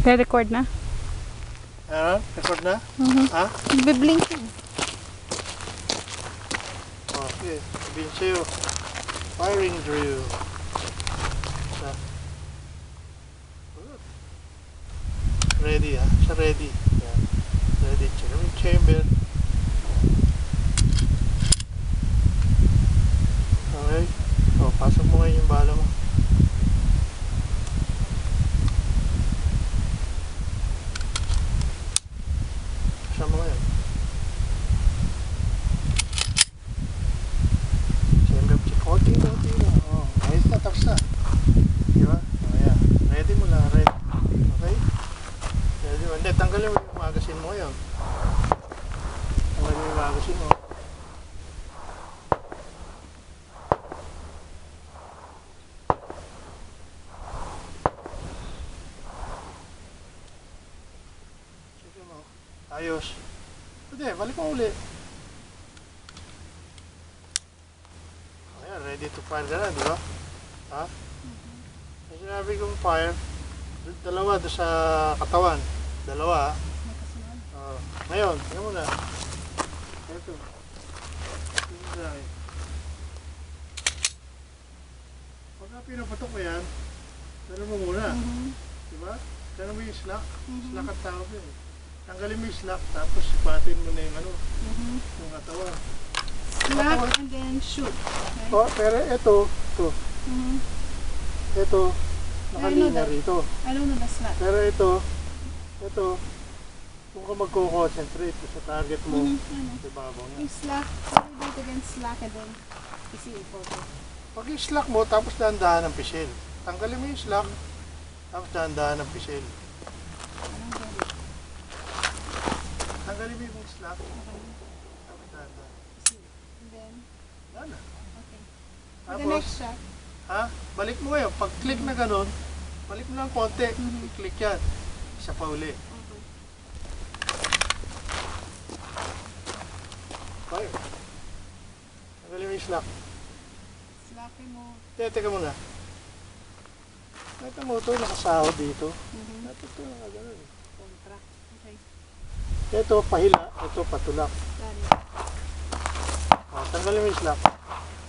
Re-record na? Record na? Ha? Nagbe-blink yun. Okay, sabihin sa'yo. Firing drill. Sa. Ready ha? Sa ready. Yan. Ready. Check yung chamber. Okay. O, pasok mo ngayon yung bala mo. Pasok mo ngayon. Chamber check. Konti lang. O, ayos na. Tapos na. Diba? O, yan. Ready mo lang. Ready. Okay? Ready mo. Hindi, tanggalin mo yung magazine mo ngayon. Tanggalin mo yung magazine mo. Sige mo. Ayos. Pwede, balik mo uli. Ayan, ready to fire ka na, di ba? Ha? May sinabi kong fire. Dalawa doon sa katawan. Dalawa. Ngayon, tingnan mo na. Ito. Tingnan mo sa akin. Pagka pinapatok mo yan, talo mo muna. Diba? Talo mo yung slack. Slack ang tawag yun. Tanggalin mo yung slack, tapos sipatin mo na yung ano, yung katawan. Slack and then shoot. Okay? Oh, pero ito, ito, nakalinya rito. I don't know the slack. Pero ito, kung ka magko-concentrate sa target mo, ibabaw niya. Yung slack, what do you do it against slack and then isi photo? Pag yung slack mo, tapos dahan-dahan ng pisil. Tanggalin mo yung slack, tapos dahan-dahan ng pisil. Anong gawin? Tanggalin mo yung slack, tapos dahan-dahan. Isi. And then, Yan na. okay. For Tapos, the next shot, ha? Balik mo ngayon. Pag click na ganun, balik mo lang konti. I-click yan. Isa pa uli. Fire. Tanggalin mo yung slack. slappin mo. Teka muna. Ito mo ito, nakasahod dito. Ito na gano'n. Kontra. Okay. Ito, pahila. Ito, patulak. Got it. Tanggalin mo yung slack.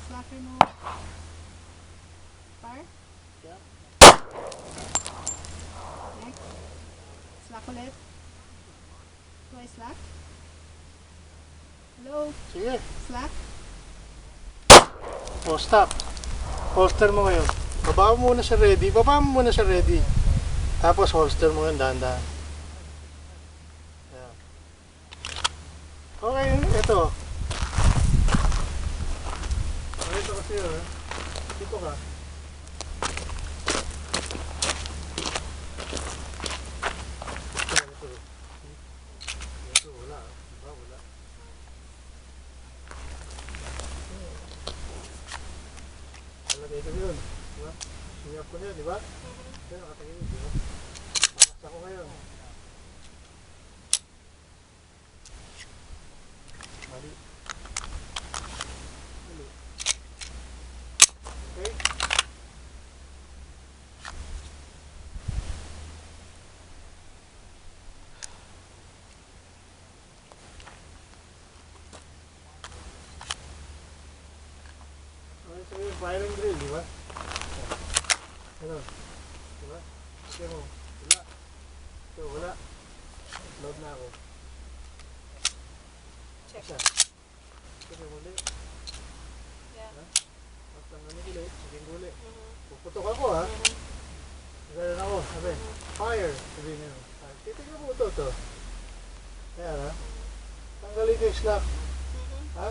Slappin mo. Fire. Yeah. Next. Slack ulit. Twice slack. Hello. Sige. Slack. O, stop. Holster mo ngayon. Baba mo muna sa ready. Baba mo muna sa ready. Tapos holster mo ngayon, dahan-dahan. Ayan. Okay, ito. Ito kasi yun, eh. Dito ka. Ito, wala. Diba, wala. Alagay ko yun. Diba? Sinyap ko niya, diba? Kaya nakatagin, diba? Pakas ako ngayon. Mali. Mali. Okay? Okay, so yung firing drill, diba? Ano? Diba? Sige mo. Wala. Ito, wala. Load na ako. Check. Isa. Sige mo ulit. Yeah. At tanggalin ulit. Sige mo ulit. Puputok ako ha. Ganun ako. Sabi, fire. Sabi niyo. Titignan mo ito. Kaya ha. Tanggalin ko yung slack. Ha?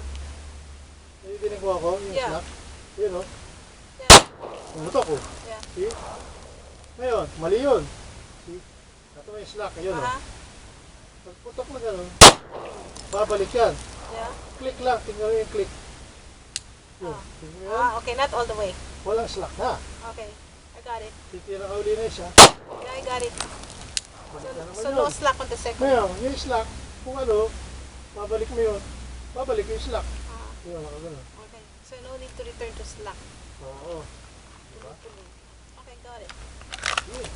Nadidinig mo ako yung Yeah. slack? Yun o. Yeah. Pumutok ko. Yeah. See? Ngayon, mali yun. See? Ito may slack. Ayun o. Pagputok na gano'n, babalik yan. Yeah. Click lang. Tingnan mo yung click. Yun. Tingnan mo yan. Okay, not all the way. Walang slack na. Okay, I got it. Titira ka uli na isa. Yeah, I got it. Balik na naman So yun. no slack on the second. Ngayon, yung slack, kung ano, babalik mo yun. Babalik yung slack. Yun, nakagano. Okay, so no need to return to slack. Oo. Diba? Okay, got it. Yun.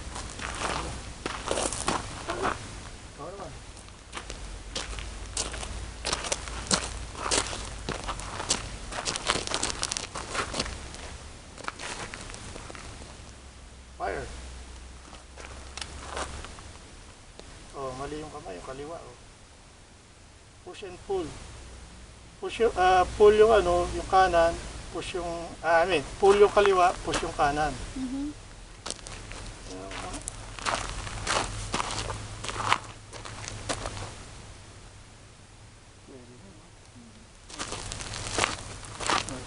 mali yung kamay, yung kaliwa. Oh. Push and pull. Pull yung ano, yung kanan, push yung, pull yung kaliwa, push yung kanan.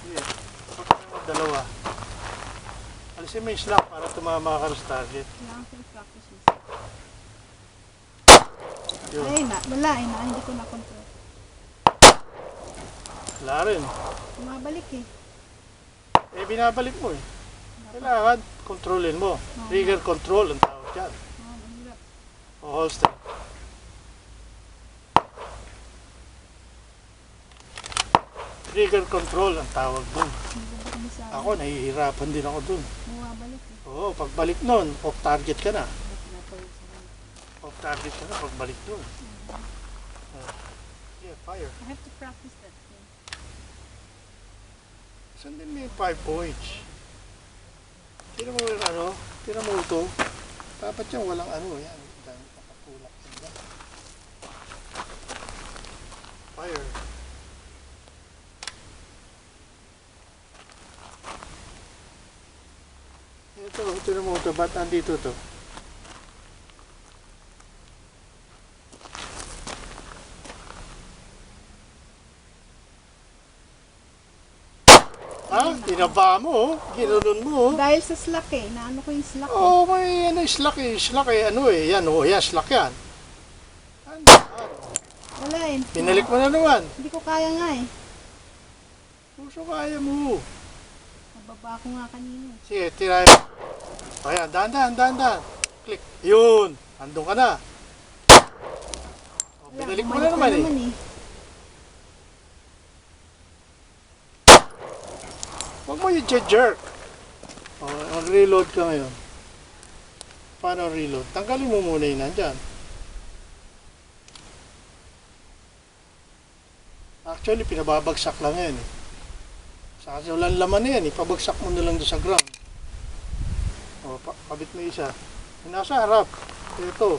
Sige, dalawa. Alisin mo yung slack para tumama ka sa target. Kailangan ko i-practice this. Yun. Ay, wala eh, hindi ko na-control. Wala rin. Bumabalik eh. Eh, binabalik mo eh. Kailangan, kontrolin mo. Trigger control ang tawag dyan. Mahirap. O holster. Trigger control ang tawag dun. Ako, nahihirapan din ako dun. Bumabalik eh. Oo, pagbalik nun, off target ka na. Off target ka na pagbalik nun. Yeah, fire. I have to practice that thing. Saan din may 5 points? Tira mo yung ano, tira mo ito. Dapat yan walang ano, yan. Dahil nakatulak sila. Fire. Ito, tira mo ito. Ba't nandito to? Ha? Tinaba mo, ginanon mo. Dahil sa slack eh. Naano ko yung slack eh. Oh, may ano, slack eh. Slack eh, ano eh. Yan, oh, yan, slack yan. Wala eh. Pinalik mo na naman. Hindi ko kaya nga eh. Puso kaya mo. Nababa ko nga kanina. Sige, tirahin mo. Ayan, dahan. Click. Yun. Andun ka na. Oh, pinalik mo na naman eh. Huwag mo yung jerk. Oh, mag-reload ka ngayon. Paano reload? Tanggalin mo muna yun nandyan. Actually, pinababagsak lang yan eh. Sa kasi walang laman na yan eh. Pabagsak mo na lang doon sa ground. O, kabit mo isa. Yung nasa harap. Ito.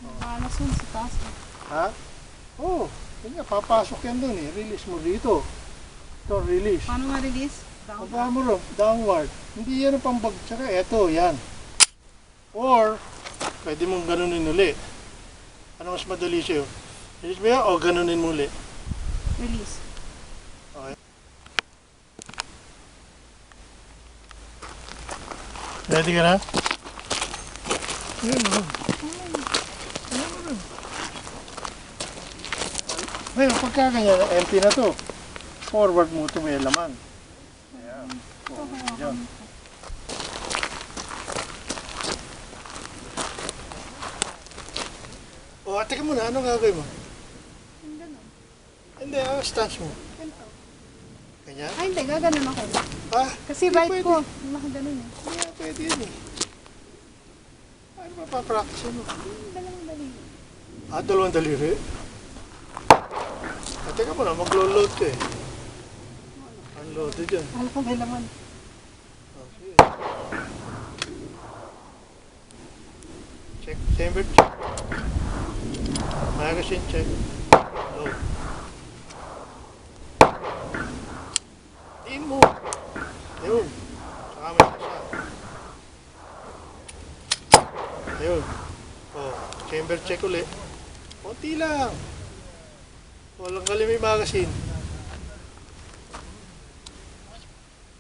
Nakalas yun sa taas eh. Ha? Oo. Yun nga, papasok yan doon eh. Release mo dito. Ito, release. Paano nga release? Baba mo rin, downward. Hindi yan ang pambagsak. Ito, yan. Or, pwede mong ganunin uli. Ano mas madali sa'yo? Release mo yan o ganunin mo uli? Release. Okay. Ready ka na? Yan mo. Ngayon, pagka ganyan, empty na to. Forward mo ito may laman. Ayan. Forward yan. O, teka muna, anong gagawin mo? Yung ganun. Hindi, ang stance mo. Ganito. Ganyan? Ay hindi, gaganon ako. Ah, Kasi hindi right pwede. ko. Nakaganon eh. Hindi nga pwede yun eh. Ano ba papractice mo? Dalawang dali. Ah, dalawang daliri? Ah, teka muna, maglo-load ka eh. Unloaded yan. Alam ko may laman. Okay. Check, chamber check. Magazine check. Load. Tiin mo. Ayun. Saka may isa. Ayun. Oh, chamber check ulit. Konti lang. Walang galing may magazine.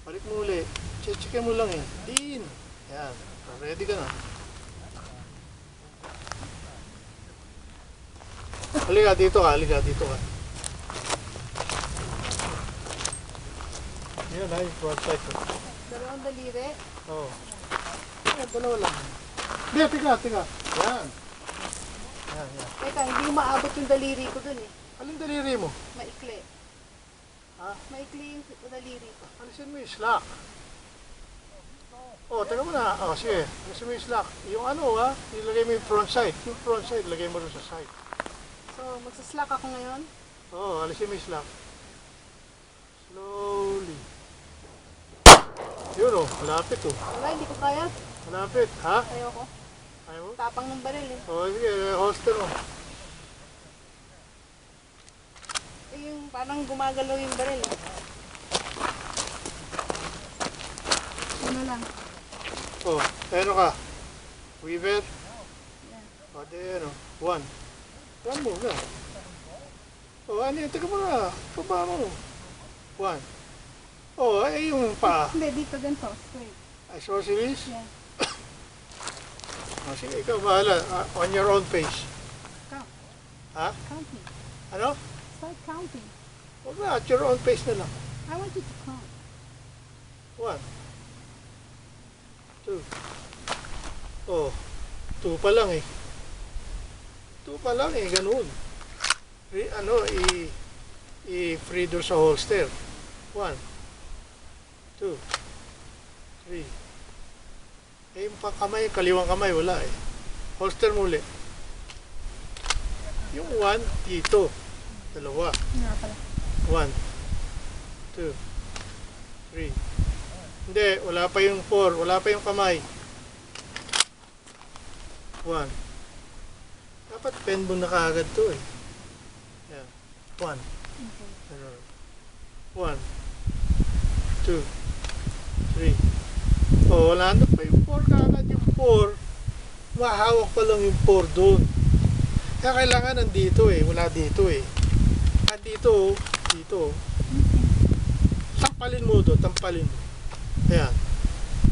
Balik mo ulit. Check mo lang eh. Tiin. Yan. Ready ka na. Halika dito ka. Dito ka. Yan ay, front side ko. Dalawang daliri. Oo. Yan, dalawa lang. Hindi, tika. Yan. Yan. Teka, hindi ko maabot yung daliri ko dun eh. Alin daliri mo? Maikli. Ha? Maikli yung daliri ko. Alisin mo yung slack. Oh, teka mo na. Oh, sige. Alisin mo yung slack. Yung ano ha, ilagay mo yung front side. Yung front side, ilagay mo rin sa side. So, magsaslack ako ngayon. Oo, alisin mo yung slack. Slowly. Yun oh, malapit oh. Wala, hindi ko kaya. Malapit. Ha? Ayoko. Ayaw mo? Tapang ng baril eh. O, sige. Holster mo. Eh, yung parang gumagalaw yung baril eh. Ano lang? O, ano ka? Weaver? Yan. O, di ano. One. One mo na. O, ano yun? Teka mo na. Paba mo. One. O, ay yung paa. Hindi, dito ganito. Straight. Isosceles? Yan. O, sige, ikaw bahala. On your own pace. Count. Ha? Counting. Ano? Start counting. Huwag na, at your own pace na lang. I want you to count. One. Two. Oh, two pa lang eh. Two pa lang eh, ganun. I-free doon sa holster. One. Two. Three. Eh, yung kamay, kaliwang kamay, wala eh. Holster muli. Yung one, dito. Dalawa. Nga pala. One. Two. Three. Hindi, wala pa yung four. Wala pa yung kamay. One. Dapat pen mo na kaagad to eh. Yan. One. Okay. Ganun. One. Two. Three. Oh, wala na pa yung four kaagad. Yung four, mahawak pa lang yung four doon. Kaya kailangan nandito eh. Wala dito eh. Dito, dito. Tampalin mo doon, tampalin mo. Ayan.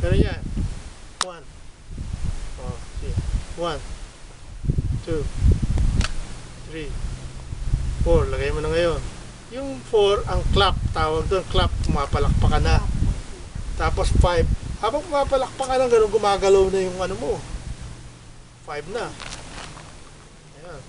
Pero yan. One. Oh, see. One. Two. Three. Four. Lagay mo na ngayon. Yung four, ang clap. Tawag doon, clap. Pumapalakpak ka na. Tapos five. Habang pumapalakpak ka na, ganun gumagalaw na yung ano mo. Five na. Ayan.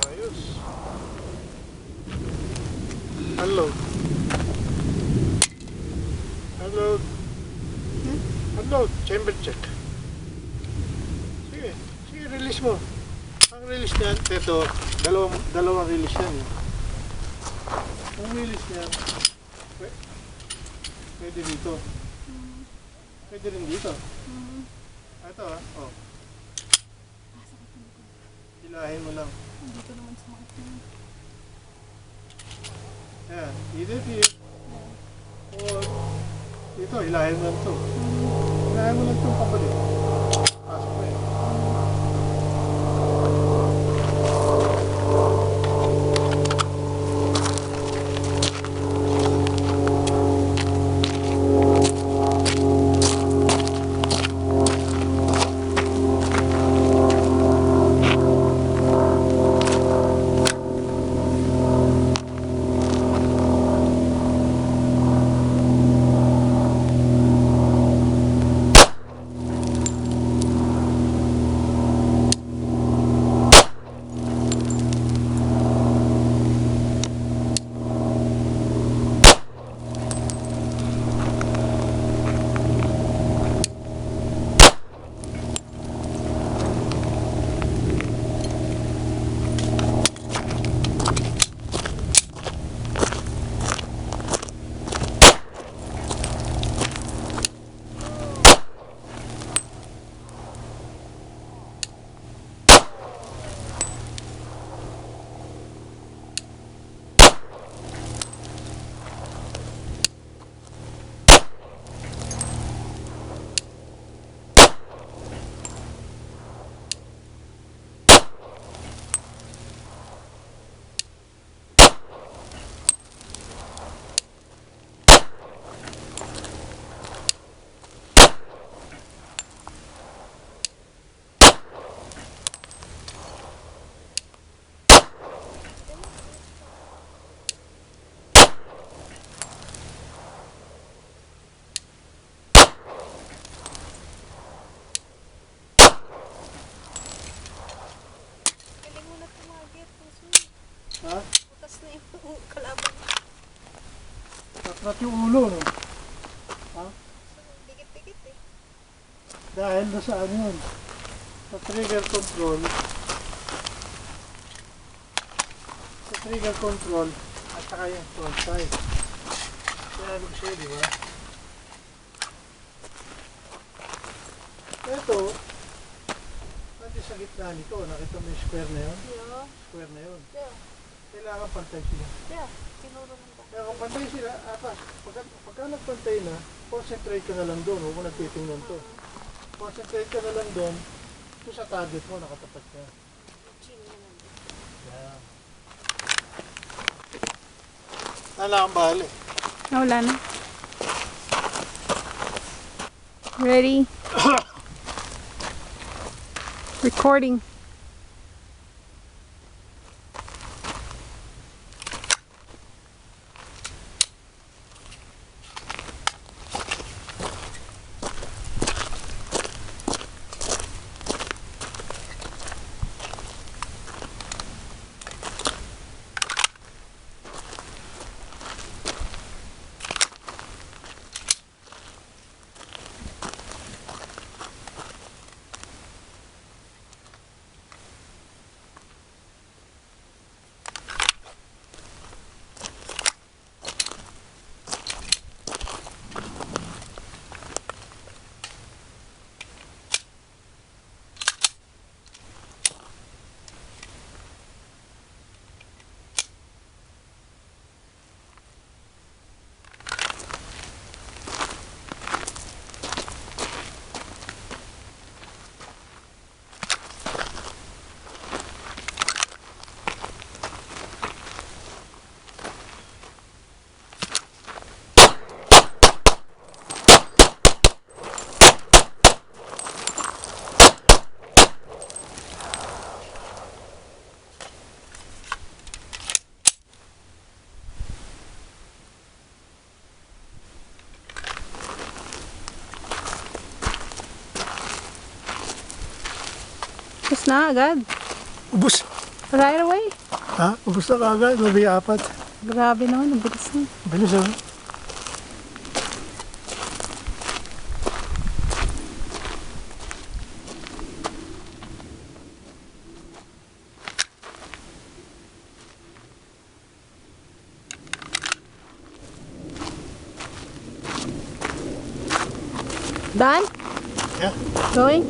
Ayos. Unload. Unload. Unload. Chamber check. Sige. Sige, release mo. Ang release niyan, ito, dalawang release yan. Eh. Ang release niyan, pwede dito. Pwede rin dito. Ito oh. Hilahin mo lang. Dito naman sa mga ito. Ayan, either here, or dito, hilahin mo lang ito. Hilahin mo lang itong pabalik. Pasok mo yan. Flat yung ulo, no? Ha? Dikit-dikit eh. Dahil nasaan yun? Sa trigger control. Sa trigger control at saka yung front side. Kaya ano siya, di ba? Ito, nandito sa gitna nito. Nakita mo yung square na yun? Yeah. Square na yun. Yeah. Kailangan pantay sila. Yeah. Tinuro mo ba? Kaya kung pantay sila, pagka nagpantay na, concentrate ka na lang doon. Huwag mo nagtitingnan to. Concentrate ka na lang doon. Kung sa target mo, nakatapat ka. Chin mo na. Yeah. Wala kang bali. Wala na. Ready? Recording. Tapos na agad. Ubus. Right away. Ha? Ubus na kagad. Labi apat. Grabe naman, ang bilis na. Bilis ah. Done? Yeah. Going?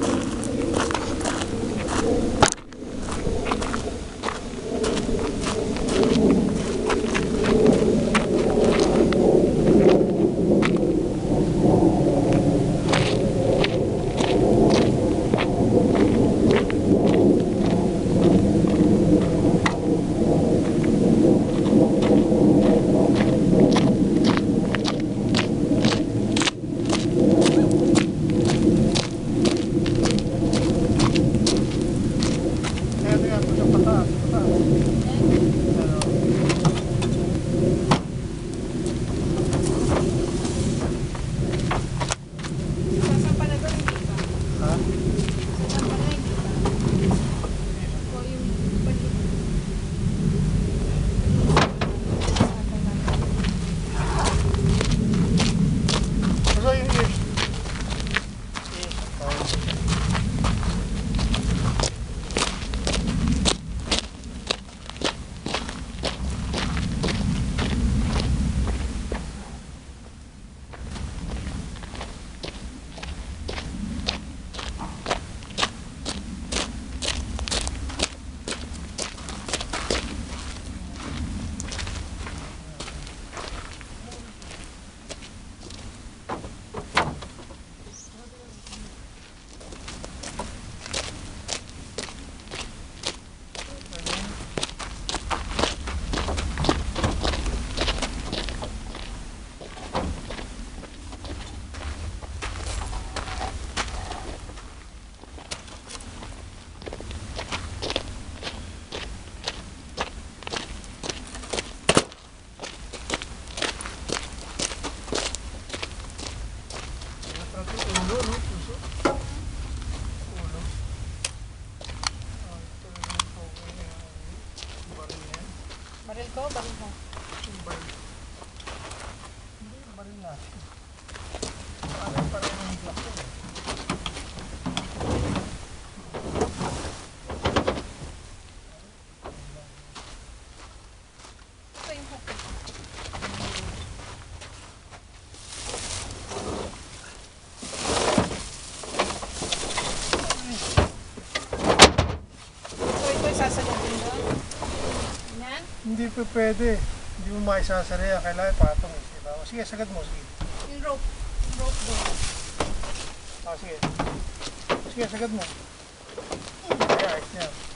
Parang parang yung block yun eh. Ito yung hook. Ito sasagutin doon. Yan. Hindi pa pwede. Hindi mo maisasara yan. Kailangan patong eh. Diba? O, sige, sagad mo. Sige. Yung rope. Yung rope doon. Sige. Sige, sagad mo. Kaya, ayos niya.